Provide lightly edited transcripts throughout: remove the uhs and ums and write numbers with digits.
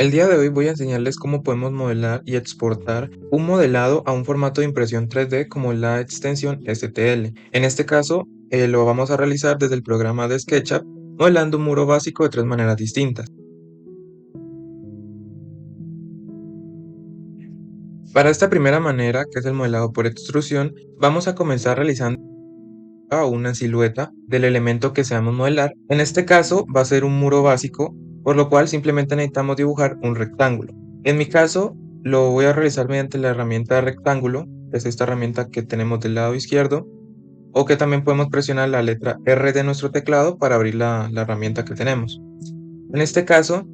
El día de hoy voy a enseñarles cómo podemos modelar y exportar un modelado a un formato de impresión 3D como la extensión STL. En este caso, lo vamos a realizar desde el programa de SketchUp, modelando un muro básico de tres maneras distintas. Para esta primera manera, que es el modelado por extrusión, vamos a comenzar realizando una silueta del elemento que deseamos modelar. En este caso va a ser un muro básico, por lo cual simplemente necesitamos dibujar un rectángulo. En mi caso lo voy a realizar mediante la herramienta de rectángulo, que es esta herramienta que tenemos del lado izquierdo, o que también podemos presionar la letra R de nuestro teclado para abrir la herramienta que tenemos. En este caso,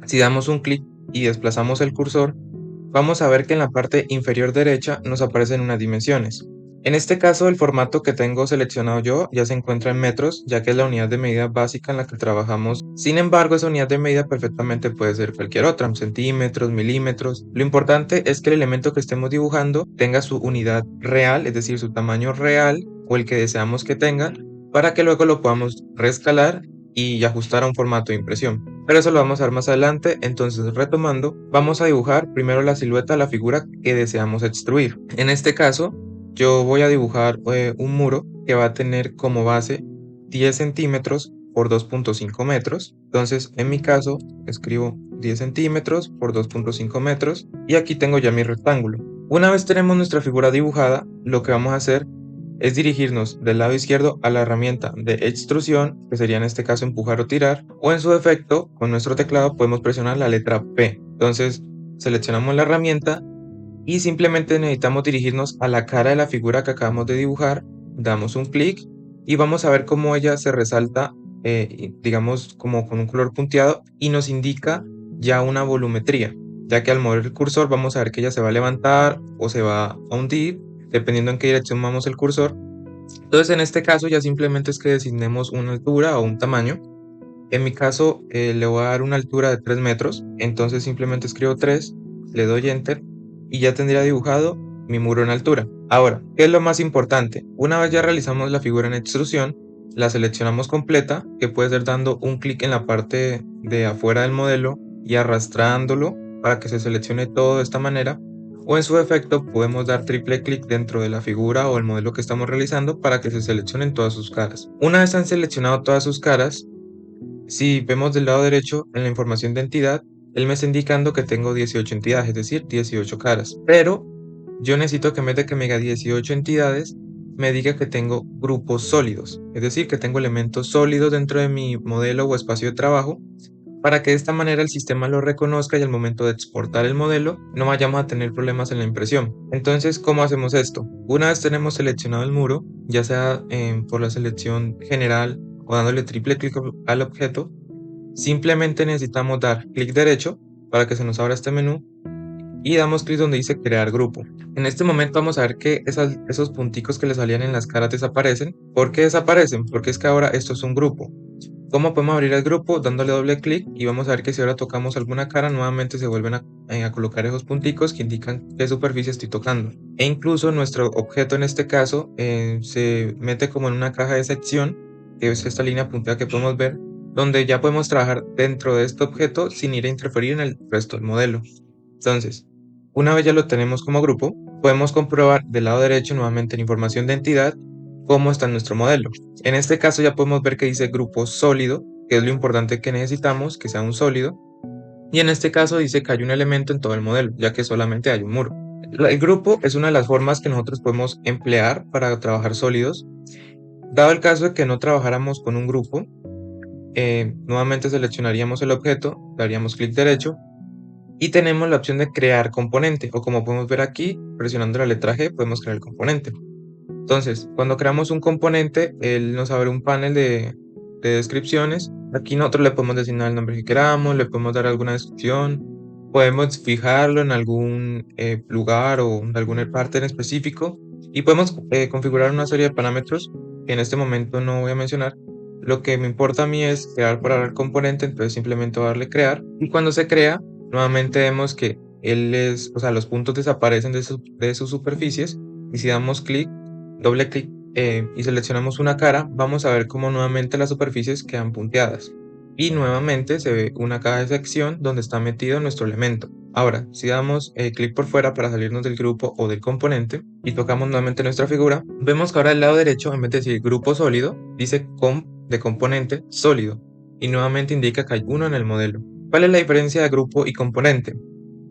si damos un clic y desplazamos el cursor, vamos a ver que en la parte inferior derecha nos aparecen unas dimensiones. En este caso, el formato que tengo seleccionado yo ya se encuentra en metros, ya que es la unidad de medida básica en la que trabajamos. Sin embargo, esa unidad de medida perfectamente puede ser cualquier otra, centímetros, milímetros. Lo importante es que el elemento que estemos dibujando tenga su unidad real, es decir, su tamaño real o el que deseamos que tenga, para que luego lo podamos reescalar y ajustar a un formato de impresión. Pero eso lo vamos a ver más adelante. Entonces, retomando, vamos a dibujar primero la silueta de la figura que deseamos extruir. En este caso, yo voy a dibujar un muro que va a tener como base 10 centímetros por 2.5 metros. Entonces, en mi caso, escribo 10 centímetros por 2.5 metros y aquí tengo ya mi rectángulo. Una vez tenemos nuestra figura dibujada, lo que vamos a hacer es dirigirnos del lado izquierdo a la herramienta de extrusión, que sería en este caso empujar o tirar, o en su defecto, con nuestro teclado podemos presionar la letra P. Entonces, seleccionamos la herramienta y simplemente necesitamos dirigirnos a la cara de la figura que acabamos de dibujar, damos un clic y vamos a ver cómo ella se resalta, digamos como con un color punteado y nos indica ya una volumetría, ya que al mover el cursor vamos a ver que ella se va a levantar o se va a hundir, dependiendo en qué dirección vamos el cursor. Entonces en este caso ya simplemente es que designemos una altura o un tamaño. En mi caso le voy a dar una altura de 3 metros, entonces simplemente escribo 3, le doy enter y ya tendría dibujado mi muro en altura. Ahora, ¿qué es lo más importante? Una vez ya realizamos la figura en extrusión, la seleccionamos completa, que puede ser dando un clic en la parte de afuera del modelo y arrastrándolo para que se seleccione todo de esta manera, o en su defecto podemos dar triple clic dentro de la figura o el modelo que estamos realizando para que se seleccionen todas sus caras. Una vez han seleccionado todas sus caras, si vemos del lado derecho en la información de entidad, él me está indicando que tengo 18 entidades, es decir, 18 caras. Pero yo necesito que en vez de que me diga 18 entidades, me diga que tengo grupos sólidos, es decir, que tengo elementos sólidos dentro de mi modelo o espacio de trabajo, para que de esta manera el sistema lo reconozca y al momento de exportar el modelo no vayamos a tener problemas en la impresión. Entonces, ¿cómo hacemos esto? Una vez tenemos seleccionado el muro, ya sea por la selección general o dándole triple clic al objeto, simplemente necesitamos dar clic derecho para que se nos abra este menú y damos clic donde dice crear grupo. En este momento vamos a ver que esos punticos que le salían en las caras desaparecen. ¿Por qué desaparecen? Porque es que ahora esto es un grupo. ¿Cómo podemos abrir el grupo? Dándole doble clic y vamos a ver que si ahora tocamos alguna cara, nuevamente se vuelven a colocar esos punticos que indican qué superficie estoy tocando. E incluso nuestro objeto en este caso se mete como en una caja de sección, que es esta línea punteada que podemos ver, donde ya podemos trabajar dentro de este objeto sin ir a interferir en el resto del modelo. Entonces, una vez ya lo tenemos como grupo, podemos comprobar del lado derecho nuevamente en información de entidad cómo está nuestro modelo. En este caso ya podemos ver que dice grupo sólido, que es lo importante que necesitamos, que sea un sólido. Y en este caso dice que hay un elemento en todo el modelo, ya que solamente hay un muro. El grupo es una de las formas que nosotros podemos emplear para trabajar sólidos. Dado el caso de que no trabajáramos con un grupo, nuevamente seleccionaríamos el objeto, daríamos clic derecho y tenemos la opción de crear componente, o como podemos ver aquí, presionando la letra G podemos crear el componente. Entonces, cuando creamos un componente, él nos abre un panel de descripciones. Aquí nosotros le podemos designar el nombre que queramos, le podemos dar alguna descripción, podemos fijarlo en algún lugar o en alguna parte en específico y podemos configurar una serie de parámetros que en este momento no voy a mencionar. Lo que me importa a mí es crear para el componente, entonces simplemente voy a darle crear y cuando se crea, nuevamente vemos que los puntos desaparecen de sus superficies y si damos clic, doble clic y seleccionamos una cara, vamos a ver cómo nuevamente las superficies quedan punteadas. y nuevamente se ve una caja de sección donde está metido nuestro elemento. Ahora, si damos clic por fuera para salirnos del grupo o del componente y tocamos nuevamente nuestra figura, vemos que ahora al lado derecho, en vez de decir grupo sólido, dice de componente sólido y nuevamente indica que hay uno en el modelo. ¿Cuál es la diferencia de grupo y componente?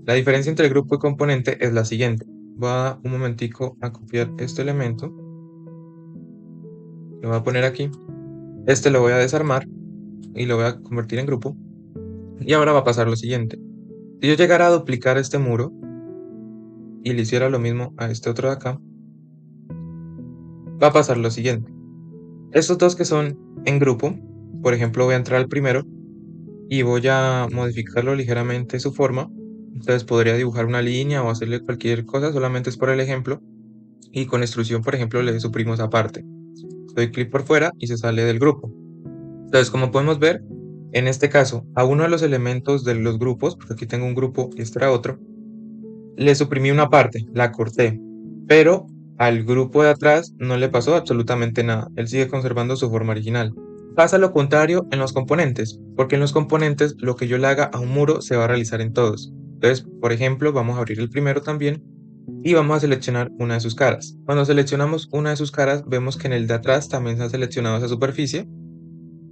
La diferencia entre grupo y componente es la siguiente. Voy a un momentico a copiar este elemento, lo voy a poner aquí, este lo voy a desarmar y lo voy a convertir en grupo. Y ahora va a pasar lo siguiente. Si yo llegara a duplicar este muro y le hiciera lo mismo a este otro de acá, va a pasar lo siguiente. Estos dos que son en grupo, por ejemplo, voy a entrar al primero y voy a modificarlo ligeramente su forma. Entonces podría dibujar una línea o hacerle cualquier cosa, solamente es por el ejemplo. Y con extrusión, por ejemplo, le suprimo esa parte. Doy clic por fuera y se sale del grupo. Entonces, como podemos ver, en este caso, a uno de los elementos de los grupos, porque aquí tengo un grupo y este era otro, le suprimí una parte, la corté, pero al grupo de atrás no le pasó absolutamente nada, él sigue conservando su forma original. Pasa lo contrario en los componentes, porque en los componentes lo que yo le haga a un muro se va a realizar en todos. Entonces, por ejemplo, vamos a abrir el primero también y vamos a seleccionar una de sus caras. Cuando seleccionamos una de sus caras, vemos que en el de atrás también se ha seleccionado esa superficie.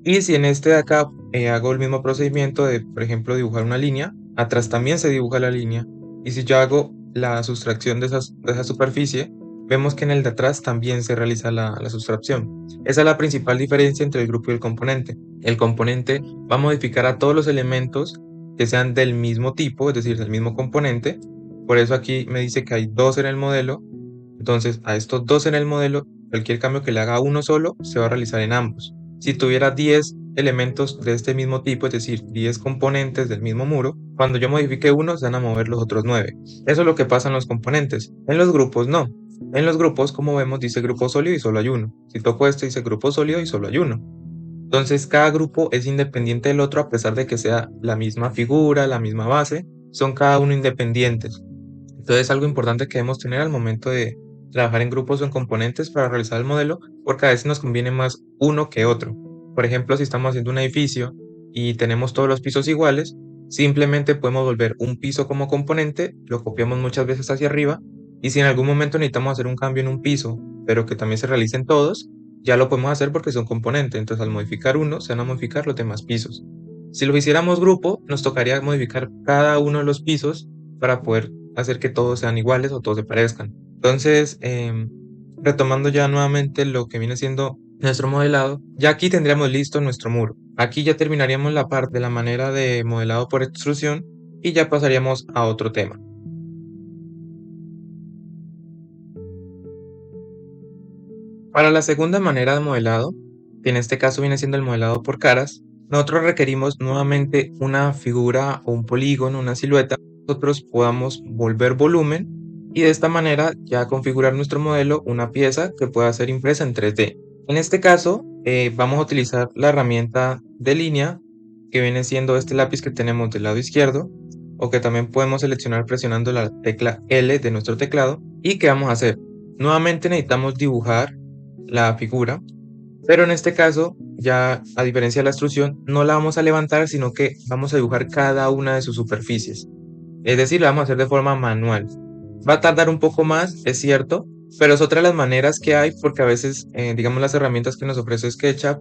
Y si en este de acá hago el mismo procedimiento de, por ejemplo, dibujar una línea, atrás también se dibuja la línea. Y si yo hago la sustracción de esa superficie, vemos que en el de atrás también se realiza la sustracción. Esa es la principal diferencia entre el grupo y el componente. El componente va a modificar a todos los elementos que sean del mismo tipo, es decir, del mismo componente. Por eso aquí me dice que hay dos en el modelo. Entonces, a estos dos en el modelo, cualquier cambio que le haga a uno solo se va a realizar en ambos. Si tuviera 10 elementos de este mismo tipo, es decir, 10 componentes del mismo muro, cuando yo modifique uno se van a mover los otros 9. Eso es lo que pasa en los componentes. En los grupos no. En los grupos, como vemos, dice grupo sólido y solo hay uno. Si toco este, dice grupo sólido y solo hay uno. Entonces, cada grupo es independiente del otro a pesar de que sea la misma figura, la misma base, son cada uno independientes. Entonces, algo importante que debemos tener al momento de trabajar en grupos o en componentes para realizar el modelo, porque a veces nos conviene más uno que otro. Por ejemplo, si estamos haciendo un edificio y tenemos todos los pisos iguales, simplemente podemos volver un piso como componente, lo copiamos muchas veces hacia arriba, y si en algún momento necesitamos hacer un cambio en un piso, pero que también se realicen todos, ya lo podemos hacer porque son componentes. Entonces, al modificar uno, se van a modificar los demás pisos. Si lo hiciéramos grupo, nos tocaría modificar cada uno de los pisos para poder hacer que todos sean iguales o todos se parezcan. Entonces, retomando ya nuevamente lo que viene siendo nuestro modelado, ya aquí tendríamos listo nuestro muro. Aquí ya terminaríamos la parte de la manera de modelado por extrusión y ya pasaríamos a otro tema. Para la segunda manera de modelado, que en este caso viene siendo el modelado por caras, nosotros requerimos nuevamente una figura o un polígono, una silueta, nosotros podamos volver volumen y de esta manera ya configurar nuestro modelo, una pieza que pueda ser impresa en 3D. En este caso, vamos a utilizar la herramienta de línea, que viene siendo este lápiz que tenemos del lado izquierdo, o que también podemos seleccionar presionando la tecla L de nuestro teclado. ¿Y qué vamos a hacer? Nuevamente necesitamos dibujar la figura, pero en este caso, ya a diferencia de la extrusión, no la vamos a levantar, sino que vamos a dibujar cada una de sus superficies. Es decir, lo vamos a hacer de forma manual. Va a tardar un poco más, es cierto, pero es otra de las maneras que hay porque a veces, digamos, las herramientas que nos ofrece SketchUp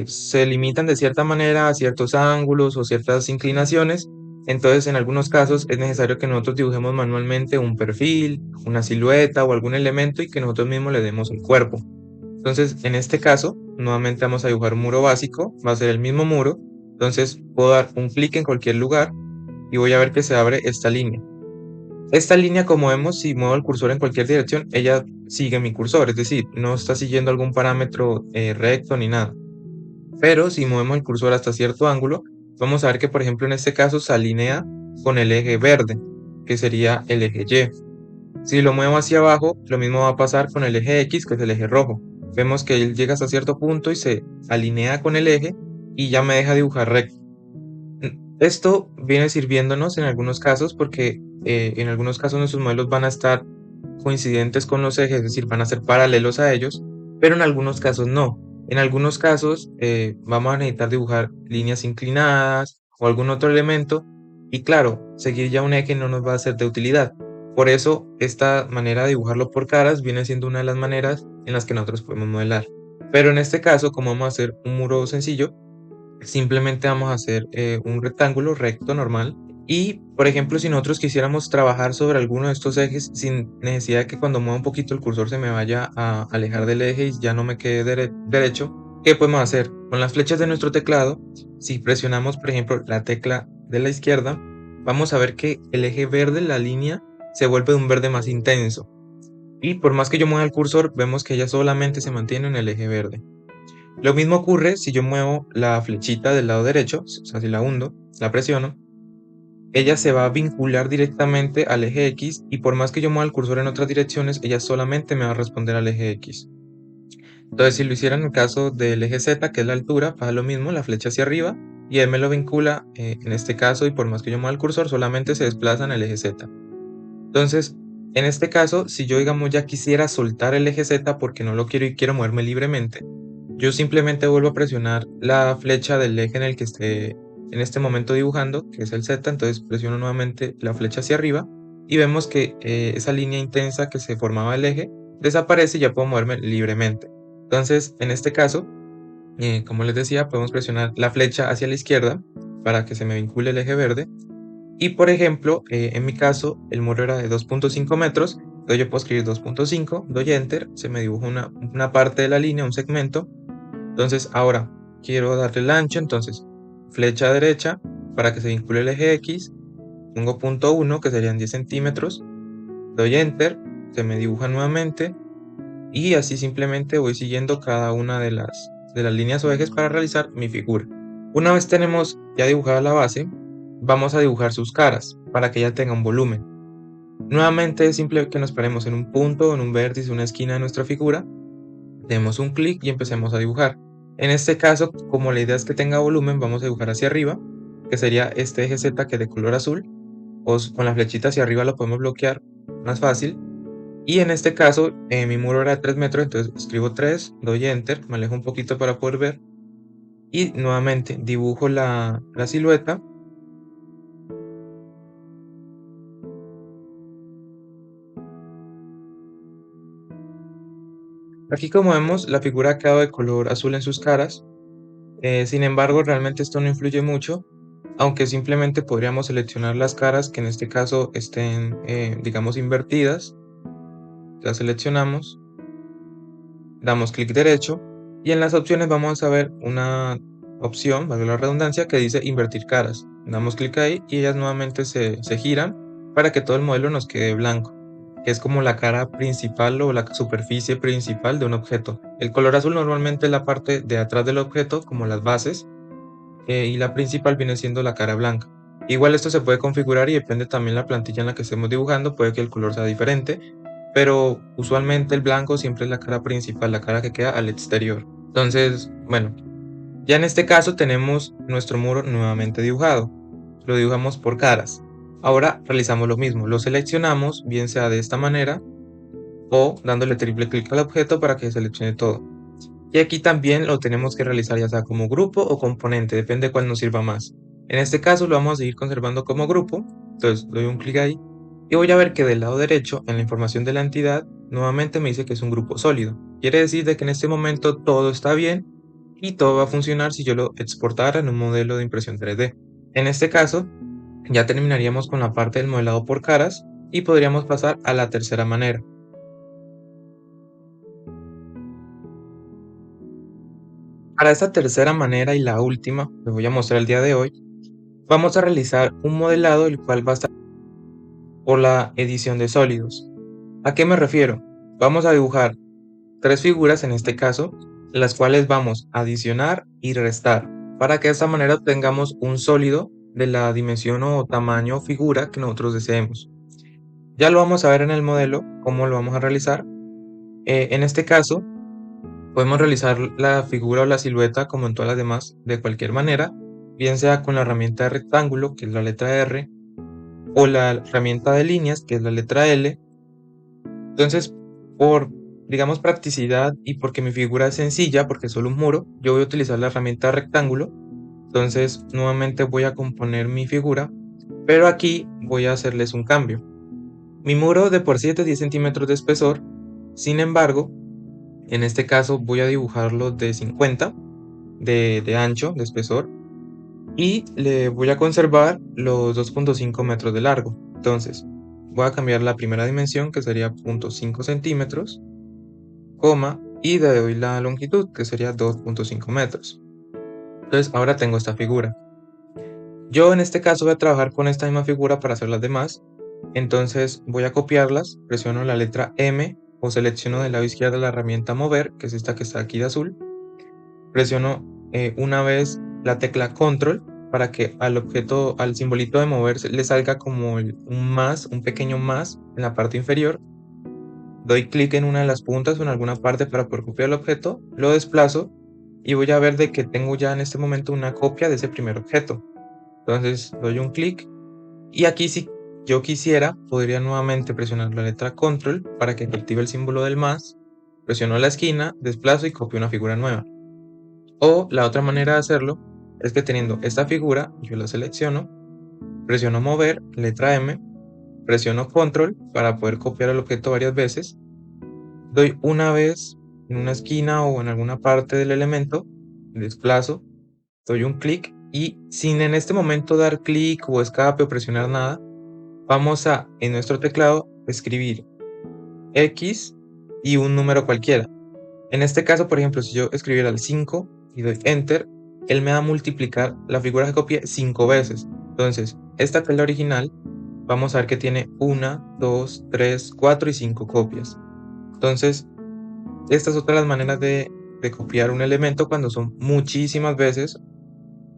se limitan de cierta manera a ciertos ángulos o ciertas inclinaciones. Entonces, en algunos casos es necesario que nosotros dibujemos manualmente un perfil, una silueta o algún elemento y que nosotros mismos le demos el cuerpo. Entonces, en este caso, nuevamente vamos a dibujar un muro básico, va a ser el mismo muro. Entonces, puedo dar un clic en cualquier lugar y voy a ver que se abre esta línea. Esta línea, como vemos, si muevo el cursor en cualquier dirección, ella sigue mi cursor, es decir, no está siguiendo algún parámetro recto ni nada. Pero si movemos el cursor hasta cierto ángulo, vamos a ver que, por ejemplo, en este caso se alinea con el eje verde, que sería el eje Y. Si lo muevo hacia abajo, lo mismo va a pasar con el eje X, que es el eje rojo. Vemos que él llega hasta cierto punto y se alinea con el eje y ya me deja dibujar recto. Esto viene sirviéndonos en algunos casos porque en algunos casos nuestros modelos van a estar coincidentes con los ejes, es decir, van a ser paralelos a ellos, pero en algunos casos no. En algunos casos vamos a necesitar dibujar líneas inclinadas o algún otro elemento y claro, seguir ya un eje no nos va a ser de utilidad. Por eso esta manera de dibujarlo por caras viene siendo una de las maneras en las que nosotros podemos modelar. Pero en este caso, como vamos a hacer un muro sencillo, simplemente vamos a hacer un rectángulo recto normal. Y, por ejemplo, si nosotros quisiéramos trabajar sobre alguno de estos ejes sin necesidad de que cuando mueva un poquito el cursor se me vaya a alejar del eje y ya no me quede derecho, ¿qué podemos hacer? Con las flechas de nuestro teclado, si presionamos, por ejemplo, la tecla de la izquierda, vamos a ver que el eje verde, la línea, se vuelve de un verde más intenso. Y por más que yo mueva el cursor, vemos que ella solamente se mantiene en el eje verde. Lo mismo ocurre si yo muevo la flechita del lado derecho, o sea, si la hundo, la presiono, ella se va a vincular directamente al eje X y por más que yo mueva el cursor en otras direcciones, ella solamente me va a responder al eje X. Entonces, si lo hiciera en el caso del eje Z, que es la altura, pasa lo mismo, la flecha hacia arriba y él me lo vincula en este caso y por más que yo mueva el cursor, solamente se desplaza en el eje Z. Entonces, en este caso, si yo digamos ya quisiera soltar el eje Z porque no lo quiero y quiero moverme libremente, yo simplemente vuelvo a presionar la flecha del eje en el que esté en este momento dibujando, que es el Z, entonces presiono nuevamente la flecha hacia arriba y vemos que esa línea intensa que se formaba el eje desaparece y ya puedo moverme libremente. Entonces, en este caso, como les decía, podemos presionar la flecha hacia la izquierda para que se me vincule el eje verde. Y por ejemplo, en mi caso, el muro era de 2.5 metros, entonces yo puedo escribir 2.5, doy Enter, se me dibuja una parte de la línea, un segmento. Entonces ahora quiero darle el ancho, entonces flecha derecha para que se vincule el eje X, pongo punto 1 que serían 10 centímetros, doy Enter, se me dibuja nuevamente y así simplemente voy siguiendo cada una de las líneas o ejes para realizar mi figura. Una vez tenemos ya dibujada la base, vamos a dibujar sus caras para que ella tenga un volumen. Nuevamente es simple que nos paremos en un punto, en un vértice, una esquina de nuestra figura, demos un clic y empecemos a dibujar. En este caso, como la idea es que tenga volumen, vamos a dibujar hacia arriba, que sería este eje Z que es de color azul, o con la flechita hacia arriba lo podemos bloquear más fácil. Y en este caso, mi muro era de 3 metros, entonces escribo 3, doy Enter, me alejo un poquito para poder ver, y nuevamente dibujo la silueta. Aquí como vemos, la figura ha quedado de color azul en sus caras. Sin embargo, realmente esto no influye mucho, aunque simplemente podríamos seleccionar las caras que en este caso estén, digamos, invertidas. Las seleccionamos, damos clic derecho y en las opciones vamos a ver una opción, valga la redundancia, que dice invertir caras. Damos clic ahí y ellas nuevamente se giran para que todo el modelo nos quede blanco, que es como la cara principal o la superficie principal de un objeto. El color azul normalmente es la parte de atrás del objeto, como las bases, y la principal viene siendo la cara blanca. Igual esto se puede configurar y depende también la plantilla en la que estemos dibujando, puede que el color sea diferente, pero usualmente el blanco siempre es la cara principal, la cara que queda al exterior. Entonces, bueno, ya en este caso tenemos nuestro muro nuevamente dibujado. Lo dibujamos por caras. Ahora realizamos lo mismo, lo seleccionamos, bien sea de esta manera o dándole triple clic al objeto para que seleccione todo. Y aquí también lo tenemos que realizar ya sea como grupo o componente, depende de cuál nos sirva más. En este caso lo vamos a seguir conservando como grupo, entonces doy un clic ahí y voy a ver que del lado derecho, en la información de la entidad, nuevamente me dice que es un grupo sólido. Quiere decir de que en este momento todo está bien y todo va a funcionar si yo lo exportara en un modelo de impresión 3D. En este caso, ya terminaríamos con la parte del modelado por caras y podríamos pasar a la tercera manera. Para esta tercera manera y la última que voy a mostrar el día de hoy, vamos a realizar un modelado el cual va a estar por la edición de sólidos. ¿A qué me refiero? Vamos a dibujar tres figuras en este caso, las cuales vamos a adicionar y restar para que de esta manera tengamos un sólido de la dimensión o tamaño o figura que nosotros deseemos. Ya lo vamos a ver en el modelo cómo lo vamos a realizar. En este caso podemos realizar la figura o la silueta como en todas las demás de cualquier manera, bien sea con la herramienta de rectángulo que es la letra R o la herramienta de líneas, que es la letra L. Entonces, por digamos, practicidad y porque mi figura es sencilla, porque es solo un muro, yo voy a utilizar la herramienta rectángulo. Entonces, nuevamente voy a componer mi figura, pero aquí voy a hacerles un cambio. Mi muro de por sí es de 10 centímetros de espesor, sin embargo, en este caso voy a dibujarlo de 50 de ancho, de espesor, y le voy a conservar los 2.5 metros de largo. Entonces, voy a cambiar la primera dimensión, que sería 0.5 centímetros, coma, y le doy la longitud, que sería 2.5 metros. Entonces, ahora tengo esta figura. Yo en este caso voy a trabajar con esta misma figura para hacer las demás. Entonces voy a copiarlas, presiono la letra M o selecciono del lado izquierdo la herramienta mover, que es esta que está aquí de azul. Presiono una vez la tecla control para que al objeto, al simbolito de mover le salga como un más, un pequeño más en la parte inferior. Doy clic en una de las puntas o en alguna parte para poder copiar el objeto, lo desplazo y voy a ver de que tengo ya en este momento una copia de ese primer objeto. Entonces doy un clic y aquí si yo quisiera podría nuevamente presionar la letra control para que active el símbolo del más, presiono la esquina, desplazo y copio una figura nueva. O la otra manera de hacerlo es que teniendo esta figura yo la selecciono, presiono mover, letra M, presiono control para poder copiar el objeto varias veces, doy una vez en una esquina o en alguna parte del elemento, desplazo, doy un clic y sin en este momento dar clic o escape o presionar nada, vamos a en nuestro teclado escribir X y un número cualquiera. En este caso, por ejemplo, si yo escribiera el 5 y doy Enter, él me va a multiplicar la figura que copié 5 veces. Entonces, esta que es la original, vamos a ver que tiene 1, 2, 3, 4 y 5 copias. Entonces, esta es otra de las maneras de copiar un elemento cuando son muchísimas veces.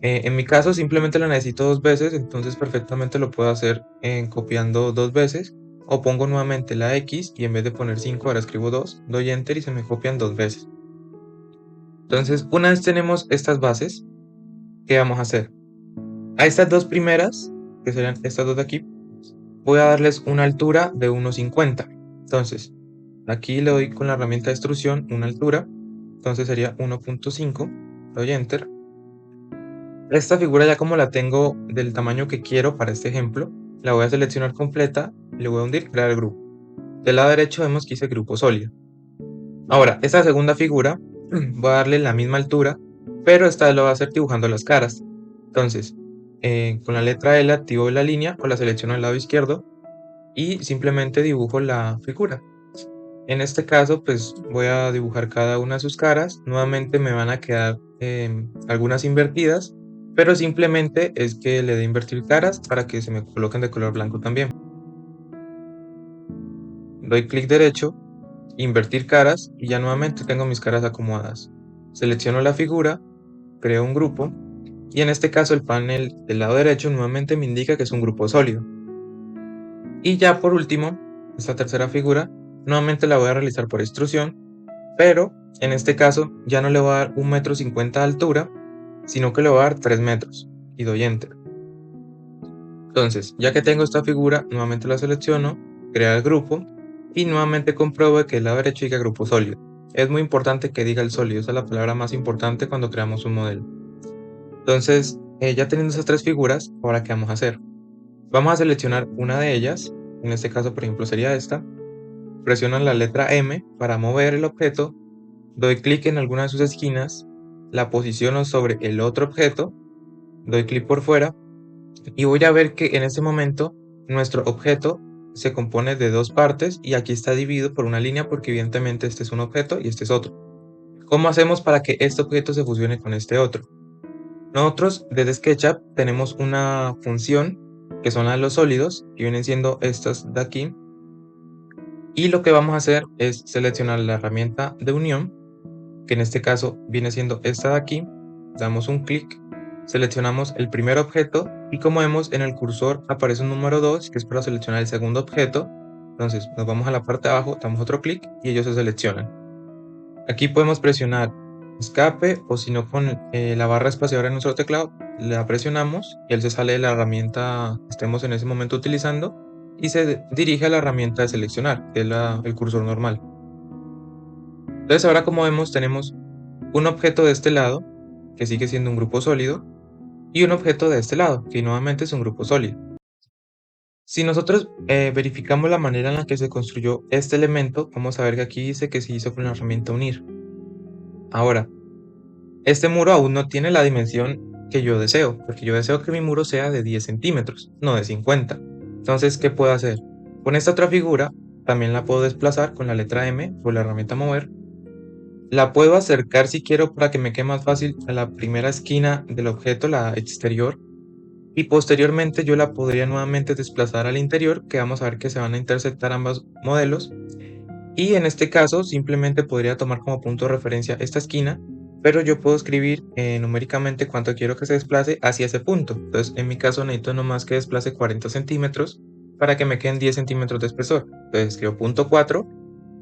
En mi caso simplemente lo necesito 2 veces, entonces perfectamente lo puedo hacer copiando 2 veces. O pongo nuevamente la X y en vez de poner 5 ahora escribo 2, doy Enter y se me copian 2 veces. Entonces, una vez tenemos estas bases, ¿qué vamos a hacer? A estas dos primeras, que serían estas dos de aquí, voy a darles una altura de 1,50. Entonces, aquí le doy con la herramienta de extrusión una altura, entonces sería 1.5, doy Enter. Esta figura ya como la tengo del tamaño que quiero para este ejemplo, la voy a seleccionar completa, le voy a hundir, crear grupo. Del lado derecho vemos que hice grupo sólido. Ahora, esta segunda figura, voy a darle la misma altura, pero esta vez lo voy a hacer dibujando las caras. Entonces, con la letra L activo la línea o la selecciono del lado izquierdo y simplemente dibujo la figura. En este caso, pues voy a dibujar cada una de sus caras. Nuevamente me van a quedar algunas invertidas, pero simplemente es que le dé invertir caras para que se me coloquen de color blanco también. Doy clic derecho, invertir caras y ya nuevamente tengo mis caras acomodadas. Selecciono la figura, creo un grupo y en este caso el panel del lado derecho nuevamente me indica que es un grupo sólido. Y ya por último, esta tercera figura, nuevamente la voy a realizar por extrusión, pero en este caso ya no le voy a dar 1,50 m de altura, sino que le voy a dar 3 metros y doy Enter. Entonces, ya que tengo esta figura, nuevamente la selecciono, crear el grupo y nuevamente compruebo que el lado derecho diga grupo sólido. Es muy importante que diga el sólido, esa es la palabra más importante cuando creamos un modelo. Entonces, ya teniendo esas tres figuras, ahora ¿qué vamos a hacer? Vamos a seleccionar una de ellas, en este caso por ejemplo sería esta, presiono la letra M para mover el objeto, doy clic en alguna de sus esquinas, la posiciono sobre el otro objeto, doy clic por fuera y voy a ver que en este momento nuestro objeto se compone de dos partes y aquí está dividido por una línea porque evidentemente este es un objeto y este es otro. ¿Cómo hacemos para que este objeto se fusione con este otro? Nosotros desde SketchUp tenemos una función que son las de los sólidos y vienen siendo estas de aquí y lo que vamos a hacer es seleccionar la herramienta de unión que en este caso viene siendo esta de aquí, damos un clic, seleccionamos el primer objeto y como vemos en el cursor aparece un número 2 que es para seleccionar el segundo objeto. Entonces nos vamos a la parte de abajo, damos otro clic y ellos se seleccionan. Aquí podemos presionar escape o si no con la barra espaciadora en nuestro teclado la presionamos y él se sale de la herramienta que estemos en ese momento utilizando y se dirige a la herramienta de seleccionar, que es el cursor normal. Entonces ahora, como vemos, tenemos un objeto de este lado, que sigue siendo un grupo sólido, y un objeto de este lado, que nuevamente es un grupo sólido. Si nosotros verificamos la manera en la que se construyó este elemento, vamos a ver que aquí dice que se hizo con la herramienta unir. Ahora, este muro aún no tiene la dimensión que yo deseo, porque yo deseo que mi muro sea de 10 centímetros, no de 50. Entonces, ¿qué puedo hacer? Con esta otra figura, también la puedo desplazar con la letra M por la herramienta mover. La puedo acercar si quiero para que me quede más fácil a la primera esquina del objeto, la exterior. Y posteriormente yo la podría nuevamente desplazar al interior, que vamos a ver que se van a intersectar ambos modelos. Y en este caso simplemente podría tomar como punto de referencia esta esquina, pero yo puedo escribir numéricamente cuánto quiero que se desplace hacia ese punto. Entonces en mi caso necesito nomás que desplace 40 centímetros para que me queden 10 centímetros de espesor. Entonces escribo punto 4,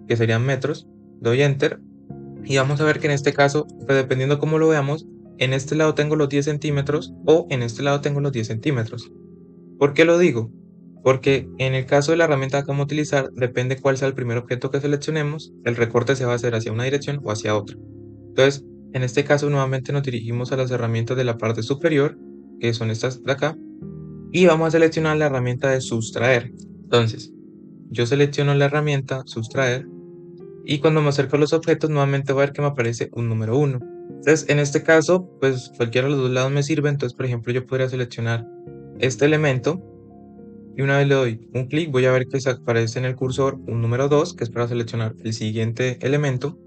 que serían metros, doy enter y vamos a ver que en este caso, pues dependiendo cómo lo veamos, en este lado tengo los 10 centímetros o en este lado tengo los 10 centímetros. ¿Por qué lo digo? Porque en el caso de la herramienta que vamos a utilizar, depende cuál sea el primer objeto que seleccionemos, el recorte se va a hacer hacia una dirección o hacia otra. Entonces, en este caso nuevamente nos dirigimos a las herramientas de la parte superior, que son estas de acá, y vamos a seleccionar la herramienta de sustraer. Entonces, yo selecciono la herramienta sustraer y cuando me acerco a los objetos nuevamente voy a ver que me aparece un número 1. Entonces, en este caso, pues cualquiera de los dos lados me sirve. Entonces, por ejemplo, yo podría seleccionar este elemento y una vez le doy un clic voy a ver que se aparece en el cursor un número 2, que es para seleccionar el siguiente elemento.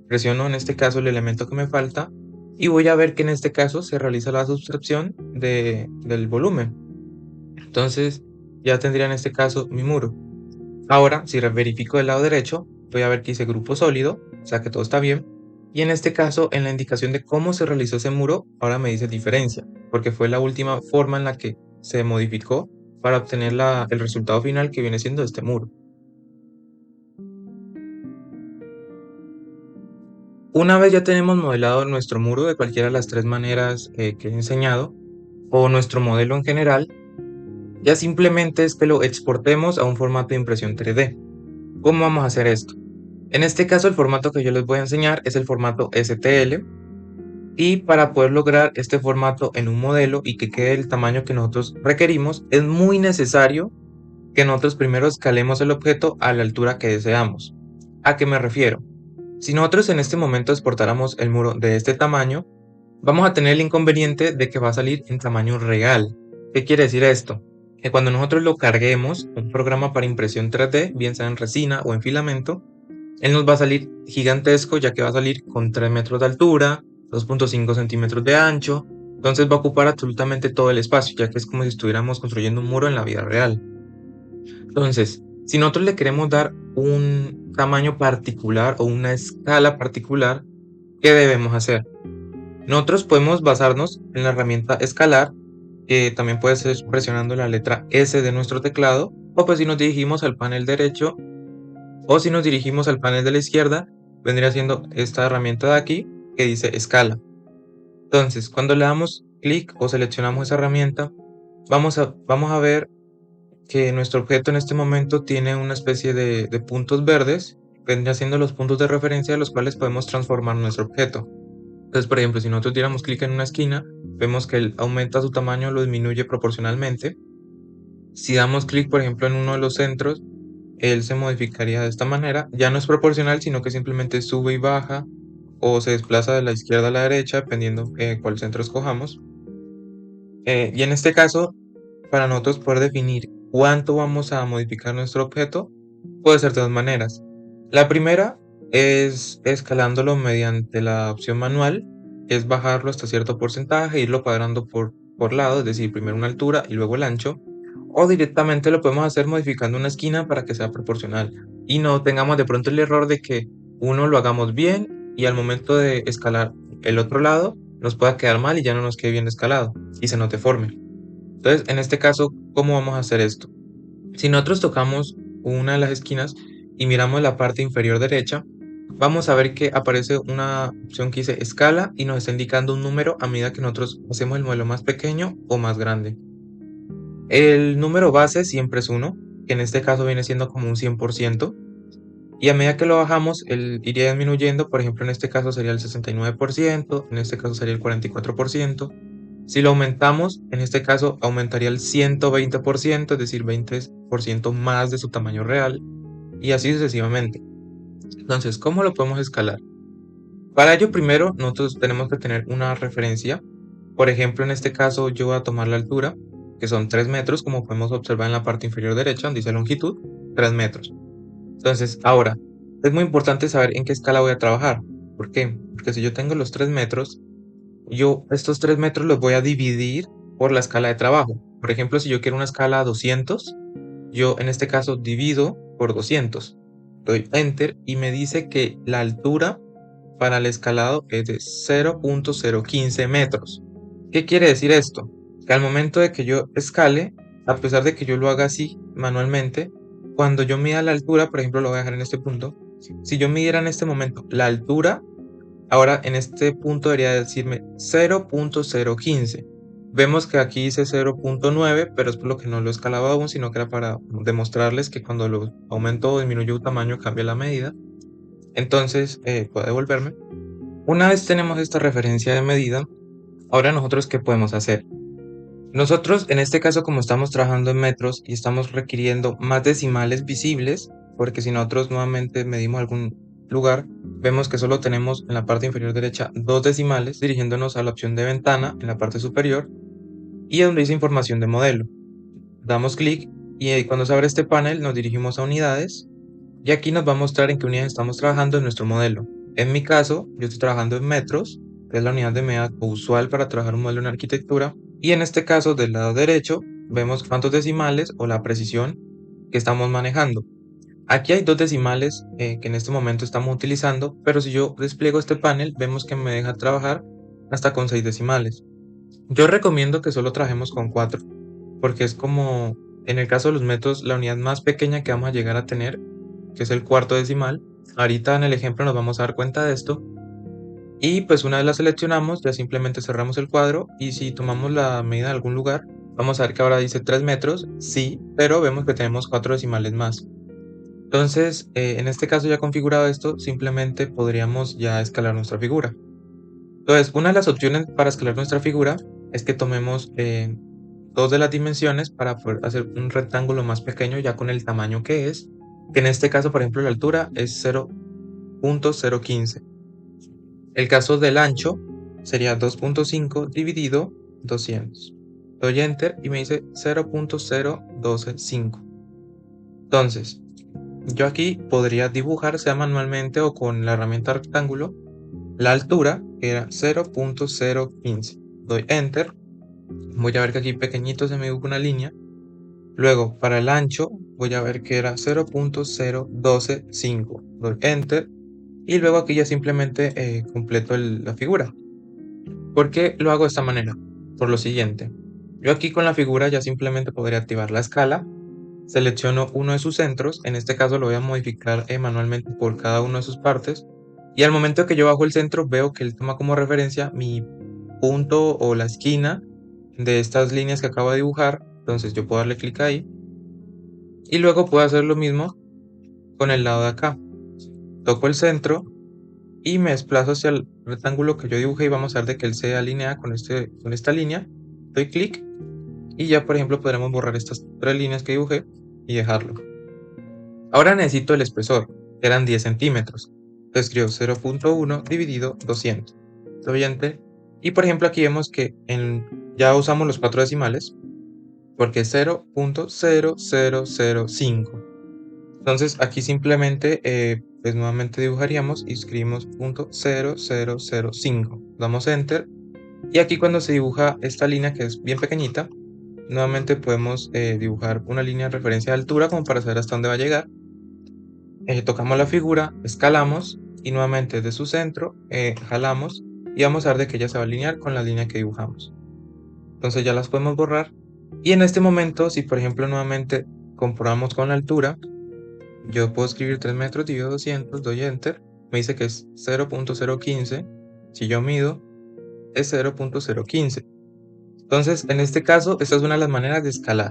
Presiono en este caso el elemento que me falta y voy a ver que en este caso se realiza la sustracción del volumen. Entonces ya tendría en este caso mi muro. Ahora, si verifico del lado derecho, voy a ver que hice grupo sólido, o sea que todo está bien. Y en este caso, en la indicación de cómo se realizó ese muro, ahora me dice diferencia, porque fue la última forma en la que se modificó para obtener el resultado final que viene siendo este muro. Una vez ya tenemos modelado nuestro muro de cualquiera de las tres maneras que he enseñado, o nuestro modelo en general, ya simplemente es que lo exportemos a un formato de impresión 3D. ¿Cómo vamos a hacer esto? En este caso, el formato que yo les voy a enseñar es el formato STL, y para poder lograr este formato en un modelo y que quede el tamaño que nosotros requerimos, es muy necesario que nosotros primero escalemos el objeto a la altura que deseamos. ¿A qué me refiero? Si nosotros en este momento exportáramos el muro de este tamaño, vamos a tener el inconveniente de que va a salir en tamaño real. ¿Qué quiere decir esto? Que cuando nosotros lo carguemos, un programa para impresión 3D, bien sea en resina o en filamento, él nos va a salir gigantesco, ya que va a salir con 3 metros de altura, 2.5 centímetros de ancho, entonces va a ocupar absolutamente todo el espacio, ya que es como si estuviéramos construyendo un muro en la vida real. Entonces, si nosotros le queremos dar un tamaño particular o una escala particular, ¿qué debemos hacer? Nosotros podemos basarnos en la herramienta escalar, que también puede ser presionando la letra S de nuestro teclado, o pues si nos dirigimos al panel derecho, o si nos dirigimos al panel de la izquierda, vendría siendo esta herramienta de aquí que dice escala. Entonces, cuando le damos clic o seleccionamos esa herramienta, vamos a ver que nuestro objeto en este momento tiene una especie de puntos verdes, que vendrían siendo los puntos de referencia de los cuales podemos transformar nuestro objeto. Entonces, por ejemplo, si nosotros diéramos clic en una esquina, vemos que él aumenta su tamaño o lo disminuye proporcionalmente. Si damos clic, por ejemplo, en uno de los centros, él se modificaría de esta manera. Ya no es proporcional, sino que simplemente sube y baja o se desplaza de la izquierda a la derecha, dependiendo cuál centro escojamos. Y en este caso, para nosotros poder definir cuánto vamos a modificar nuestro objeto, puede ser de dos maneras. La primera es escalándolo mediante la opción manual, que es bajarlo hasta cierto porcentaje, e irlo cuadrando por lado, es decir, primero una altura y luego el ancho, o directamente lo podemos hacer modificando una esquina para que sea proporcional y no tengamos de pronto el error de que uno lo hagamos bien y al momento de escalar el otro lado nos pueda quedar mal y ya no nos quede bien escalado y se nos deforme. Entonces, en este caso, ¿cómo vamos a hacer esto? Si nosotros tocamos una de las esquinas y miramos la parte inferior derecha, vamos a ver que aparece una opción que dice escala y nos está indicando un número a medida que nosotros hacemos el modelo más pequeño o más grande. El número base siempre es 1, que en este caso viene siendo como un 100%. y a medida que lo bajamos, él iría disminuyendo. Por ejemplo, en este caso sería el 69%, en este caso sería el 44%. Si lo aumentamos, en este caso aumentaría el 120%, es decir, 20% más de su tamaño real, y así sucesivamente. Entonces, ¿cómo lo podemos escalar? Para ello, primero, nosotros tenemos que tener una referencia. Por ejemplo, en este caso, yo voy a tomar la altura, que son 3 metros, como podemos observar en la parte inferior derecha, donde dice longitud, 3 metros. Entonces, ahora, es muy importante saber en qué escala voy a trabajar. ¿Por qué? Porque si yo tengo los 3 metros, yo estos 3 metros los voy a dividir por la escala de trabajo. Por ejemplo, si yo quiero una escala 200, yo en este caso divido por 200. Doy Enter y me dice que la altura para el escalado es de 0.015 metros. ¿Qué quiere decir esto? Que al momento de que yo escale, a pesar de que yo lo haga así manualmente, cuando yo mida la altura, por ejemplo, lo voy a dejar en este punto, si yo midiera en este momento la altura, ahora en este punto debería decirme 0.015. Vemos que aquí dice 0.9, pero es por lo que no lo he escalado aún, sino que era para demostrarles que cuando lo aumento o disminuyo el tamaño cambia la medida. Entonces, puedo devolverme. Una vez tenemos esta referencia de medida, ahora nosotros ¿qué podemos hacer? Nosotros, en este caso, como estamos trabajando en metros y estamos requiriendo más decimales visibles, porque si nosotros nuevamente medimos algún lugar, vemos que solo tenemos en la parte inferior derecha 2 decimales, dirigiéndonos a la opción de ventana en la parte superior y donde dice información de modelo. Damos clic y cuando se abre este panel nos dirigimos a unidades y aquí nos va a mostrar en qué unidad estamos trabajando en nuestro modelo. En mi caso, yo estoy trabajando en metros, que es la unidad de medida usual para trabajar un modelo en arquitectura. Y en este caso, del lado derecho, vemos cuántos decimales o la precisión que estamos manejando. Aquí hay 2 decimales que en este momento estamos utilizando, pero si yo despliego este panel, vemos que me deja trabajar hasta con 6 decimales. Yo recomiendo que solo trabajemos con 4, porque es como, en el caso de los metros, la unidad más pequeña que vamos a llegar a tener, que es el cuarto decimal. Ahorita en el ejemplo nos vamos a dar cuenta de esto. Y pues una vez la seleccionamos, ya simplemente cerramos el cuadro y si tomamos la medida de algún lugar, vamos a ver que ahora dice 3 metros, sí, pero vemos que tenemos 4 decimales más. Entonces, en este caso ya configurado esto, simplemente podríamos ya escalar nuestra figura. Entonces, una de las opciones para escalar nuestra figura es que tomemos 2 de las dimensiones para poder hacer un rectángulo más pequeño ya con el tamaño que es, que en este caso, por ejemplo, la altura es 0.015. El caso del ancho sería 2.5 dividido 200. Doy Enter y me dice 0.0125. Entonces, yo aquí podría dibujar, sea manualmente o con la herramienta rectángulo, la altura, que era 0.015. Doy Enter. Voy a ver que aquí pequeñito se me dibuja una línea. Luego, para el ancho, voy a ver que era 0.0125. Doy Enter. Y luego aquí ya simplemente completo la figura. ¿Por qué lo hago de esta manera? Por lo siguiente. Yo aquí con la figura ya simplemente podría activar la escala. Selecciono uno de sus centros. En este caso lo voy a modificar manualmente por cada una de sus partes. Y al momento que yo bajo el centro veo que él toma como referencia mi punto o la esquina de estas líneas que acabo de dibujar. Entonces yo puedo darle clic ahí. Y luego puedo hacer lo mismo con el lado de acá. Toco el centro y me desplazo hacia el rectángulo que yo dibujé y vamos a ver de que él se alinea con esta línea. Doy clic y ya por ejemplo podremos borrar estas 3 líneas que dibujé y dejarlo. Ahora necesito el espesor, que eran 10 centímetros. Entonces escribo 0.1 dividido 200. Doy Enter y por ejemplo aquí vemos que ya usamos los 4 decimales porque es 0.0005. Entonces aquí simplemente pues nuevamente dibujaríamos y escribimos .0005. Damos Enter y aquí cuando se dibuja esta línea que es bien pequeñita, nuevamente podemos dibujar una línea de referencia de altura como para saber hasta dónde va a llegar. Tocamos la figura, escalamos y nuevamente desde su centro jalamos y vamos a ver de que ella se va a alinear con la línea que dibujamos. Entonces ya las podemos borrar y en este momento si por ejemplo nuevamente comprobamos con la altura, yo puedo escribir 3 metros dividido 200, doy Enter, me dice que es 0.015, si yo mido es 0.015. Entonces, en este caso, esta es una de las maneras de escalar.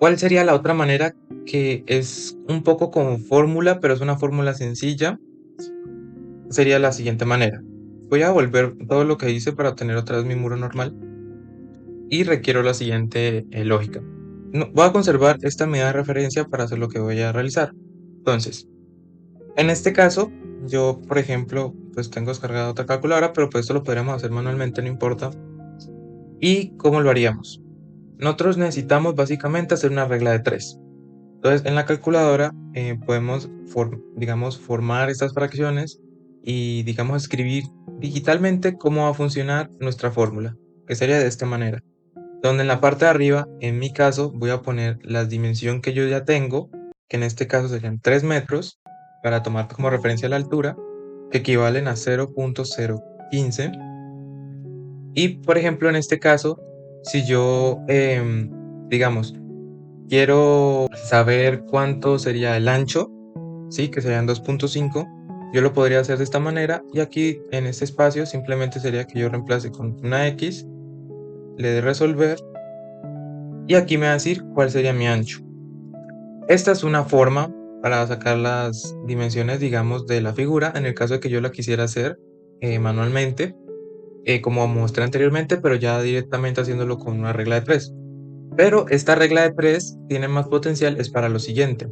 ¿Cuál sería la otra manera que es un poco como fórmula, pero es una fórmula sencilla? Sería la siguiente manera. Voy a volver todo lo que hice para obtener otra vez mi muro normal y requiero la siguiente lógica. Voy a conservar esta medida de referencia para hacer lo que voy a realizar. Entonces, en este caso, yo, por ejemplo, pues tengo descargada otra calculadora, pero pues esto lo podríamos hacer manualmente, no importa. ¿Y cómo lo haríamos? Nosotros necesitamos básicamente hacer una regla de 3. Entonces, en la calculadora podemos, digamos, formar estas fracciones y, digamos, escribir digitalmente cómo va a funcionar nuestra fórmula, que sería de esta manera. Donde en la parte de arriba, en mi caso, voy a poner la dimensión que yo ya tengo, que en este caso serían 3 metros, para tomar como referencia la altura, que equivalen a 0.015. Y, por ejemplo, en este caso, si yo, digamos, quiero saber cuánto sería el ancho, ¿sí? Que serían 2.5. Yo lo podría hacer de esta manera y aquí en este espacio simplemente sería que yo reemplace con una X, le dé resolver y aquí me va a decir cuál sería mi ancho. Esta es una forma para sacar las dimensiones, digamos, de la figura en el caso de que yo la quisiera hacer manualmente, como mostré anteriormente, pero ya directamente haciéndolo con una regla de 3. Pero esta regla de 3 tiene más potencial, es para lo siguiente.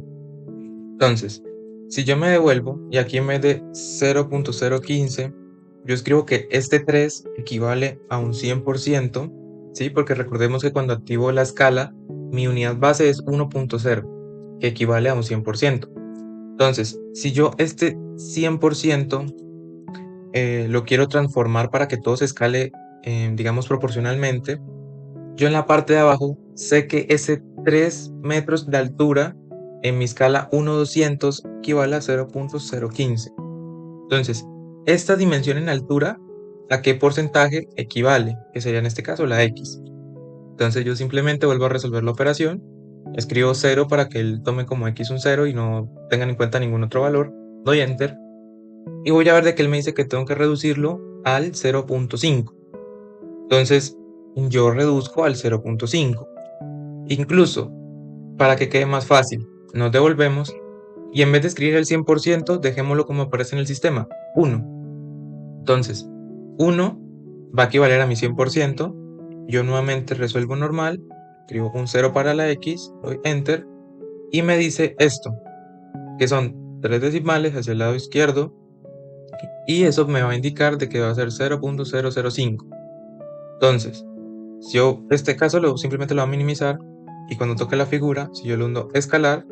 Entonces, si yo me devuelvo y aquí en vez de 0.015, yo escribo que este 3 equivale a un 100%, ¿sí? Porque recordemos que cuando activo la escala, mi unidad base es 1.0, que equivale a un 100%. Entonces, si yo este 100% lo quiero transformar para que todo se escale, digamos, proporcionalmente, yo en la parte de abajo sé que ese 3 metros de altura en mi escala 1/200 equivale a 0.015. Entonces, esta dimensión en altura, ¿a qué porcentaje equivale? Que sería en este caso la X. Entonces yo simplemente vuelvo a resolver la operación, escribo 0 para que él tome como X un 0 y no tengan en cuenta ningún otro valor, doy Enter y voy a ver de que él me dice que tengo que reducirlo al 0.5. Entonces yo reduzco al 0.5. Incluso, para que quede más fácil, nos devolvemos y en vez de escribir el 100%, dejémoslo como aparece en el sistema, 1. Entonces, 1 va a equivaler a mi 100%. Yo nuevamente resuelvo normal, escribo un 0 para la X, doy Enter y me dice esto, que son 3 decimales hacia el lado izquierdo y eso me va a indicar de que va a ser 0.005. Entonces, si yo este caso simplemente lo voy a minimizar y cuando toque la figura, si yo lo hundo escalar,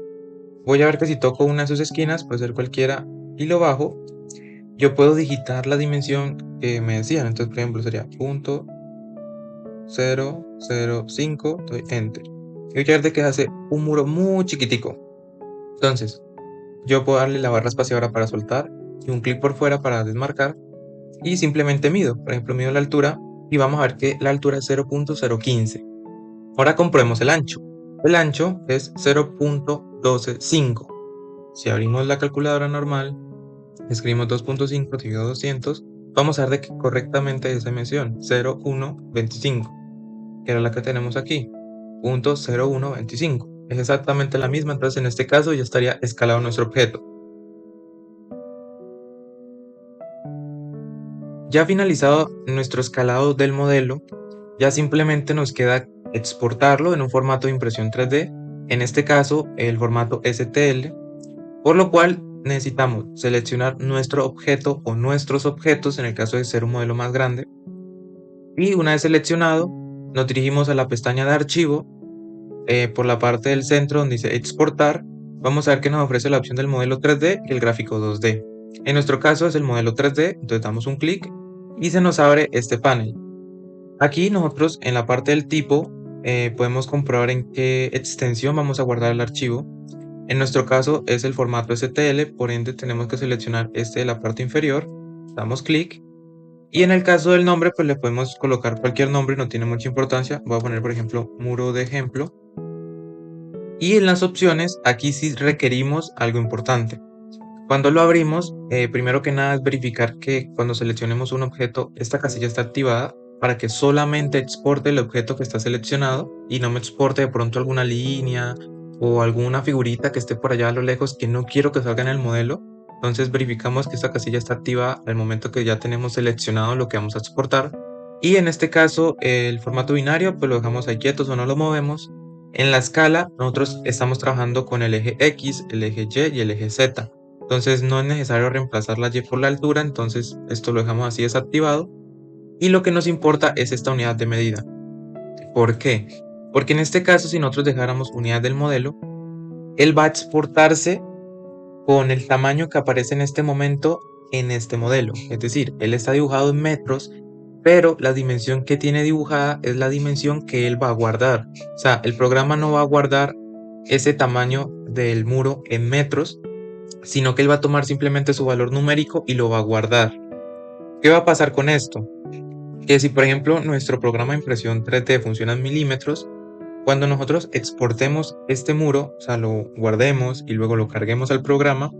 voy a ver que si toco una de sus esquinas, puede ser cualquiera, y lo bajo, yo puedo digitar la dimensión que me decían. Entonces, por ejemplo, sería 0.005, doy Enter. Y voy a ver de que hace un muro muy chiquitico. Entonces, yo puedo darle la barra espaciadora para soltar y un clic por fuera para desmarcar y simplemente mido. Por ejemplo, mido la altura y vamos a ver que la altura es 0.015. Ahora comprobemos el ancho. El ancho es 0.125. Si abrimos la calculadora normal, escribimos 2.5 dividido 200, vamos a ver de que correctamente esa dimensión, 0.125, que era la que tenemos aquí, 0.0125. Es exactamente la misma, entonces en este caso ya estaría escalado nuestro objeto. Ya finalizado nuestro escalado del modelo, ya simplemente nos queda exportarlo en un formato de impresión 3D, en este caso el formato STL, por lo cual necesitamos seleccionar nuestro objeto o nuestros objetos en el caso de ser un modelo más grande y una vez seleccionado nos dirigimos a la pestaña de archivo. Por la parte del centro donde dice exportar, vamos a ver que nos ofrece la opción del modelo 3D y el gráfico 2D. En nuestro caso es el modelo 3D, entonces damos un clic y se nos abre este panel. Aquí nosotros en la parte del tipo podemos comprobar en qué extensión vamos a guardar el archivo. En nuestro caso es el formato STL, por ende tenemos que seleccionar este de la parte inferior, damos clic y en el caso del nombre pues le podemos colocar cualquier nombre, no tiene mucha importancia. Voy a poner por ejemplo muro de ejemplo. Y en las opciones, aquí sí requerimos algo importante. Cuando lo abrimos, primero que nada es verificar que cuando seleccionemos un objeto, esta casilla está activada. para que solamente exporte el objeto que está seleccionado y no me exporte de pronto alguna línea o alguna figurita que esté por allá a lo lejos que no quiero que salga en el modelo. Entonces verificamos que esta casilla está activa al momento que ya tenemos seleccionado lo que vamos a exportar. Y en este caso el formato binario pues lo dejamos ahí quietos o no lo movemos. En la escala nosotros estamos trabajando con el eje X, el eje Y y el eje Z. Entonces no es necesario reemplazar la Y por la altura, entonces esto lo dejamos así desactivado. Y lo que nos importa es esta unidad de medida. ¿Por qué? Porque en este caso si nosotros dejáramos unidad del modelo, él va a exportarse con el tamaño que aparece en este momento en este modelo. Es decir, él está dibujado en metros, pero la dimensión que tiene dibujada es la dimensión que él va a guardar. O sea, el programa no va a guardar ese tamaño del muro en metros, sino que él va a tomar simplemente su valor numérico y lo va a guardar. ¿Qué va a pasar con esto? Que si por ejemplo nuestro programa de impresión 3D funciona en milímetros, cuando nosotros exportemos este muro, o sea, lo guardemos y luego lo carguemos al programa,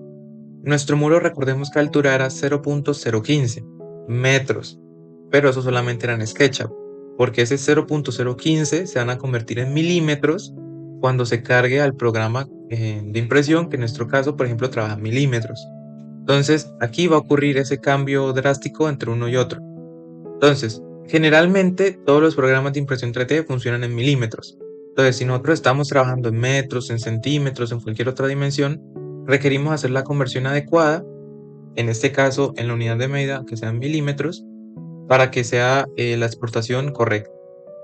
nuestro muro recordemos que la altura era 0.015 metros, pero eso solamente era en SketchUp, porque ese 0.015 se van a convertir en milímetros cuando se cargue al programa de impresión, que en nuestro caso, por ejemplo, trabaja en milímetros. Entonces, aquí va a ocurrir ese cambio drástico entre uno y otro. Entonces, generalmente todos los programas de impresión 3D funcionan en milímetros. Entonces, si nosotros estamos trabajando en metros, en centímetros, en cualquier otra dimensión, requerimos hacer la conversión adecuada, en este caso en la unidad de medida que sean milímetros, para que sea la exportación correcta.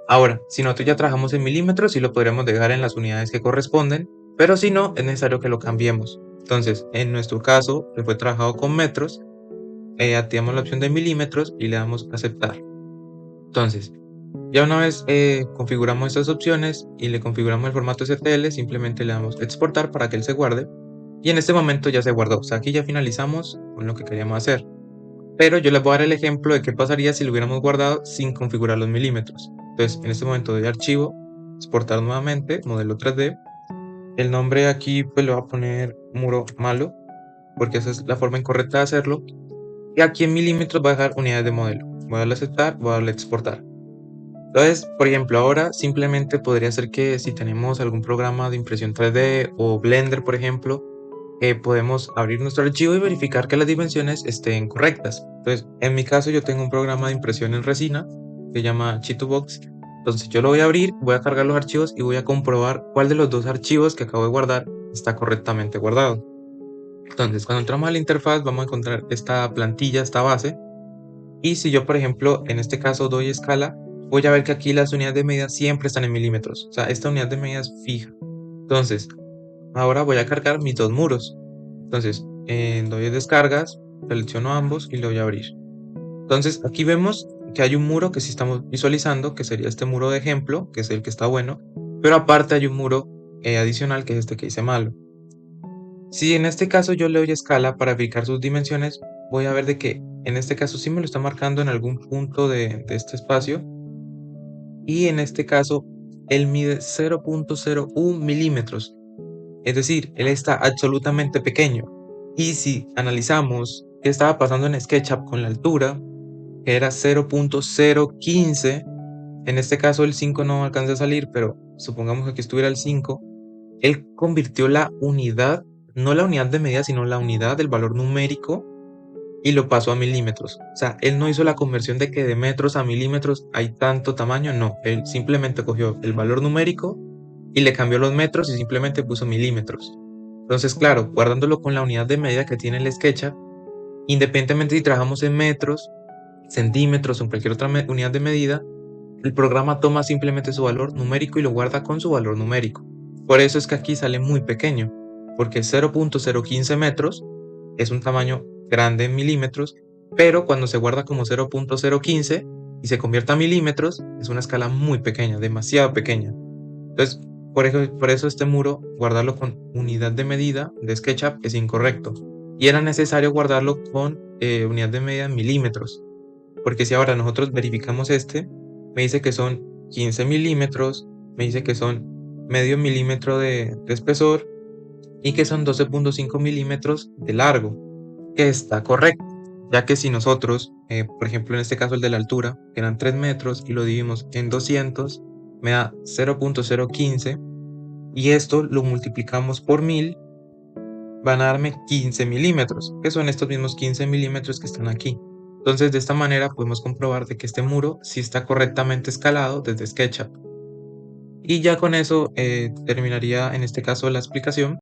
Ahora, si nosotros ya trabajamos en milímetros, sí lo podríamos dejar en las unidades que corresponden, pero si no, es necesario que lo cambiemos. Entonces, en nuestro caso, que fue trabajado con metros, activamos la opción de milímetros y le damos a aceptar. Entonces, ya una vez configuramos estas opciones y le configuramos el formato STL, simplemente le damos exportar para que él se guarde. Y en este momento ya se guardó. O sea, aquí ya finalizamos con lo que queríamos hacer. Pero yo les voy a dar el ejemplo de qué pasaría si lo hubiéramos guardado sin configurar los milímetros. Entonces, en este momento doy archivo, exportar nuevamente, modelo 3D. El nombre aquí pues le voy a poner muro malo, porque esa es la forma incorrecta de hacerlo. Y aquí en milímetros voy a dejar unidades de modelo. Voy a darle a aceptar, voy a darle a exportar. Entonces, por ejemplo, ahora simplemente podría ser que si tenemos algún programa de impresión 3D o Blender, por ejemplo, podemos abrir nuestro archivo y verificar que las dimensiones estén correctas. Entonces, en mi caso yo tengo un programa de impresión en resina que se llama Chitubox. Entonces yo lo voy a abrir, voy a cargar los archivos y voy a comprobar cuál de los dos archivos que acabo de guardar está correctamente guardado. Entonces, cuando entramos a la interfaz vamos a encontrar esta plantilla, esta base. Y si yo, por ejemplo, en este caso doy escala, voy a ver que aquí las unidades de medida siempre están en milímetros. O sea, esta unidad de medida es fija. Entonces, ahora voy a cargar mis dos muros. Entonces, doy descargas, selecciono ambos y le voy a abrir. Entonces, aquí vemos que hay un muro que sí estamos visualizando, que sería este muro de ejemplo, que es el que está bueno. Pero aparte hay un muro adicional, que es este que dice malo. Si en este caso yo le doy escala para verificar sus dimensiones, voy a ver de que en este caso sí me lo está marcando en algún punto de este espacio. Y en este caso, él mide 0.01 milímetros. Es decir, él está absolutamente pequeño. Y si analizamos qué estaba pasando en SketchUp con la altura, que era 0.015, en este caso el 5 no alcanza a salir, pero supongamos que aquí estuviera el 5, él convirtió la unidad, no la unidad de medida, sino la unidad del valor numérico y lo pasó a milímetros. O sea, él no hizo la conversión de que de metros a milímetros hay tanto tamaño, no, él simplemente cogió el valor numérico y le cambió los metros y simplemente puso milímetros. Entonces, claro, guardándolo con la unidad de medida que tiene el SketchUp, independientemente si trabajamos en metros, centímetros o en cualquier otra unidad de medida, el programa toma simplemente su valor numérico y lo guarda con su valor numérico. Por eso es que aquí sale muy pequeño, porque 0.015 metros es un tamaño grande en milímetros, pero cuando se guarda como 0.015 y se convierte a milímetros, es una escala muy pequeña, demasiado pequeña. Entonces, por eso este muro, guardarlo con unidad de medida de SketchUp es incorrecto. Y era necesario guardarlo con unidad de medida en milímetros. Porque si ahora nosotros verificamos este, me dice que son 15 milímetros, me dice que son medio milímetro de espesor y que son 12.5 milímetros de largo, que está correcto. ya que si nosotros, por ejemplo en este caso el de la altura, que eran 3 metros y lo dividimos en 200, me da 0.015 y esto lo multiplicamos por 1000, van a darme 15 milímetros, que son estos mismos 15 milímetros que están aquí. Entonces de esta manera podemos comprobar de que este muro sí está correctamente escalado desde SketchUp. Y ya con eso terminaría en este caso la explicación.